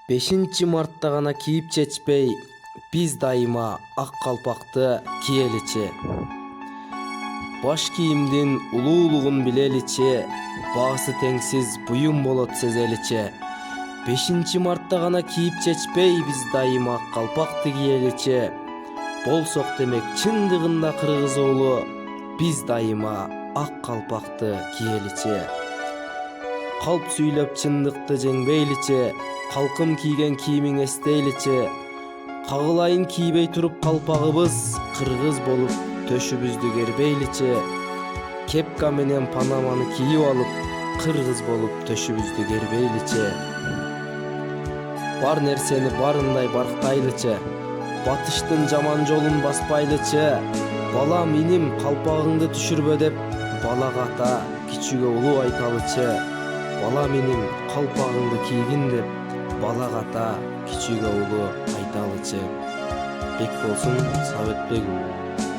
5 мартта гана кийип чечпей, биз дайыма ак калпакты киеличи. Баш кийимдин улуулугун билеличи, баасы теңсиз буюм болот сезеличи. 5 мартта гана кийип чечпей, биз дайыма ак калпакты киеличи. Болсок демек чындыгында кыргыз уулу, биз дайыма ак калпакты киеличи. Калп сүйлөп чындыкты жеңбейличи, калкым кийген кийимиң эстейличи. Кагылайын кийбей туруп калпагыбыз, кыргыз болуп төшүбүздү кербейличи. Кепка менен панаманы кийип алып, кыргыз болуп төшүбүздү кербейличи. Бар нерсени барындай барктайлычы, батыштын жаман жолун баспайлычы. Балам иним калпагыңды түшүрбө деп, балага ата кичүүгө улуу айталычы. Балам иним калпагыңды кийгин деп, балага ата кичүүгө улуу айталычы. Бекболсун Советбеков.